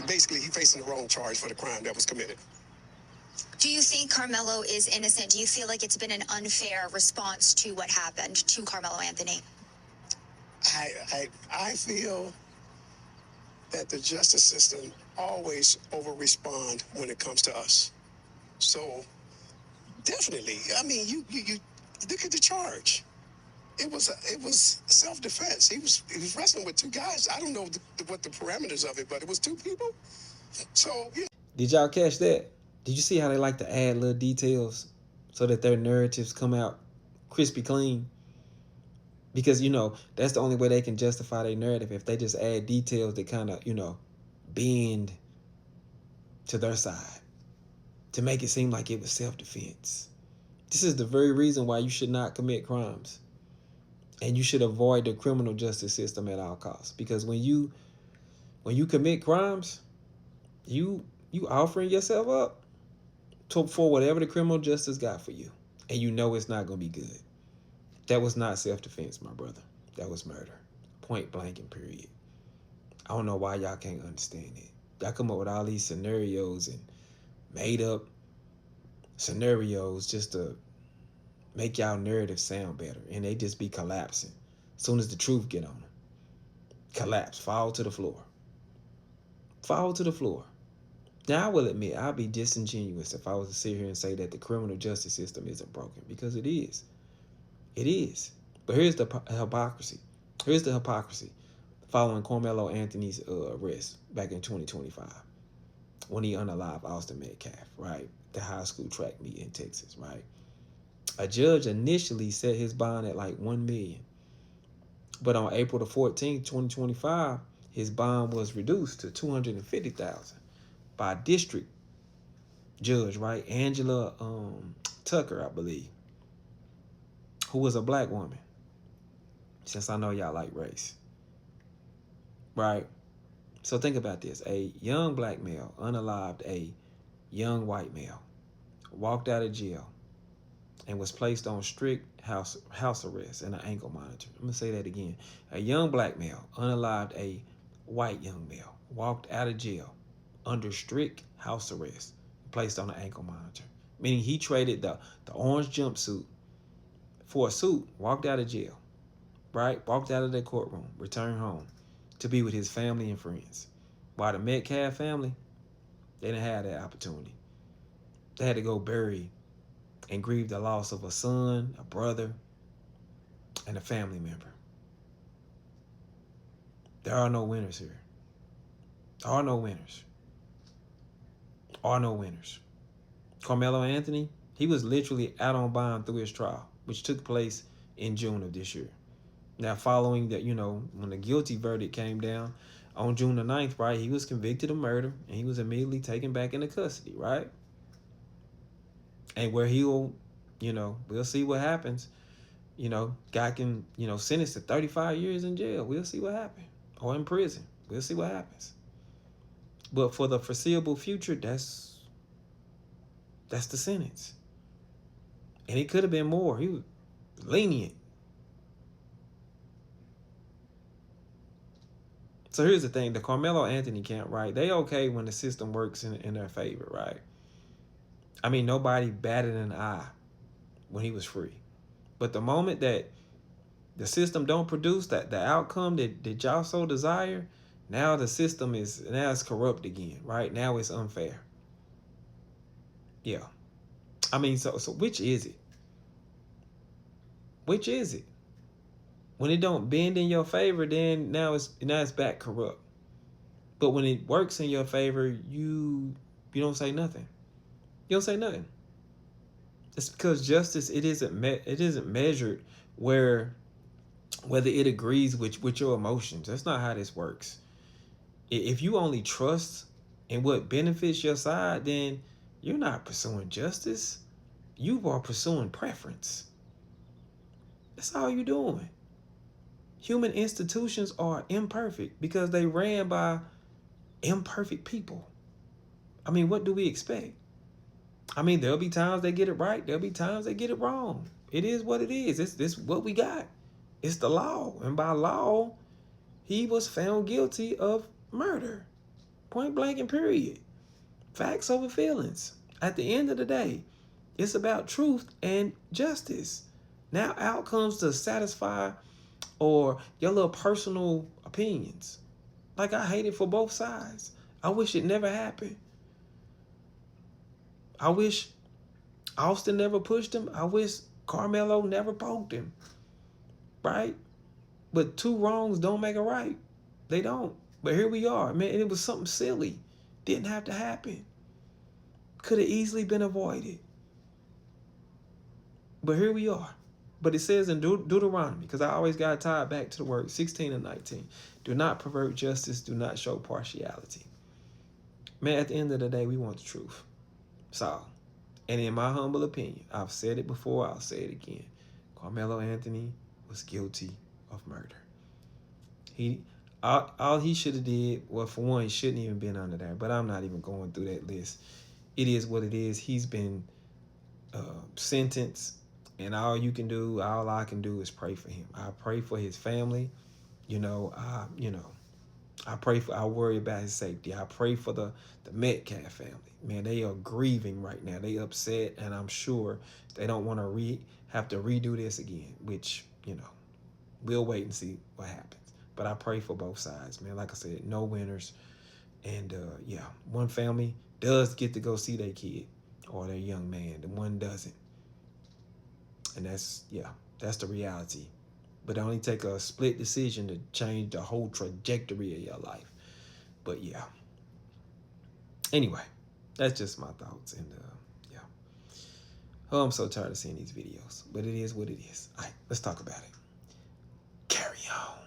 Basically, he's facing the wrong charge for the crime that was committed. Do you think Carmelo is innocent? Do you feel like it's been an unfair response to what happened to Carmelo Anthony? I feel that the justice system always over-respond when it comes to us. So definitely, I mean, you look at the charge. It was self-defense. He was wrestling with two guys. I don't know what the parameters of it, but it was two people. So yeah. Did y'all catch that? Did you see how they like to add little details so that their narratives come out crispy clean? Because, you know, that's the only way they can justify their narrative, if they just add details that kind of, you know, bend to their side to make it seem like it was self-defense. This is the very reason why you should not commit crimes. And you should avoid the criminal justice system at all costs. Because when you commit crimes, you offering yourself up for whatever the criminal justice got for you. And you know it's not going to be good. That was not self-defense, my brother. That was murder. Point blank and period. I don't know why y'all can't understand it. Y'all come up with all these scenarios and made up scenarios just to make y'all narrative sound better. And they just be collapsing. As soon as the truth get on them. Collapse. Fall to the floor. Fall to the floor. Now, I will admit, I'd be disingenuous if I was to sit here and say that the criminal justice system isn't broken. Because it is. It is. But here's the hypocrisy. Here's the hypocrisy following Carmelo Anthony's arrest back in 2025 when he unalived Austin Metcalf, right? The high school track meet in Texas, right? A judge initially set his bond at like $1 million. But on April the 14th, 2025, his bond was reduced to $250,000 by district judge, right? Angela Tucker, I believe, who was a black woman, since I know y'all like race, right? So think about this. A young black male unalived a young white male, walked out of jail, and was placed on strict house arrest and an ankle monitor. I'm going to say that again. A young black male unalived a white young male, walked out of jail under strict house arrest, placed on an ankle monitor. Meaning he traded the orange jumpsuit for a suit, walked out of jail, right? Walked out of the courtroom, returned home to be with his family and friends. While the Metcalf family, they didn't have that opportunity. They had to go bury and grieve the loss of a son, a brother, and a family member. There are no winners here. There are no winners. There are no winners. Carmelo Anthony, he was literally out on bond through his trial, which took place in June of this year. Now, following that, you know, when the guilty verdict came down on June the 9th, right, he was convicted of murder and he was immediately taken back into custody, right? And where he'll, you know, we'll see what happens. You know, guy can, you know, sentenced to 35 years in jail. We'll see what happens. Or in prison. We'll see what happens. But for the foreseeable future, that's the sentence. And it could have been more. He was lenient. So here's the thing. The Carmelo Anthony camp, right? They okay when the system works in their favor, right? I mean, nobody batted an eye when he was free. But the moment that the system don't produce the outcome that y'all so desire, now the system it's corrupt again, right? Now it's unfair. Yeah. I mean, so which is it? Which is it? When it don't bend in your favor, then now it's back corrupt. But when it works in your favor, you don't say nothing. You don't say nothing. It's because justice, it isn't measured whether it agrees with your emotions. That's not how this works. If you only trust in what benefits your side, then you're not pursuing justice. You are pursuing preference. That's all you're doing. Human institutions are imperfect because they ran by imperfect people. I mean, what do we expect? I mean, there'll be times they get it right. There'll be times they get it wrong. It is what it is. It's what we got. It's the law. And by law, he was found guilty of murder. Point blank and period. Facts over feelings. At the end of the day, it's about truth and justice. Now outcomes to satisfy or your little personal opinions. Like, I hate it for both sides. I wish it never happened. I wish Austin never pushed him. I wish Carmelo never poked him. Right? But two wrongs don't make a right. They don't. But here we are, man. And it was something silly. Didn't have to happen. Could have easily been avoided. But here we are. But it says in Deuteronomy, because I always got to tie it back to the word 16 and 19. Do not pervert justice. Do not show partiality. Man, at the end of the day, we want the truth. So, and in my humble opinion, I've said it before, I'll say it again. Carmelo Anthony was guilty of murder. All he should have did, well, for one, he shouldn't even been under there. But I'm not even going through that list. It is what it is. He's been sentenced. And all I can do is pray for him. I pray for his family. I worry about his safety. I pray for the Metcalf family. Man, they are grieving right now. They upset, and I'm sure they don't want to have to redo this again, which, we'll wait and see what happens. But I pray for both sides, man. Like I said, no winners. And, one family does get to go see their kid or their young man. The one doesn't. And that's the reality. But it only take a split decision to change the whole trajectory of your life. But anyway, that's just my thoughts. And I'm so tired of seeing these videos. But it is what it is. All right, let's talk about it. Carry on.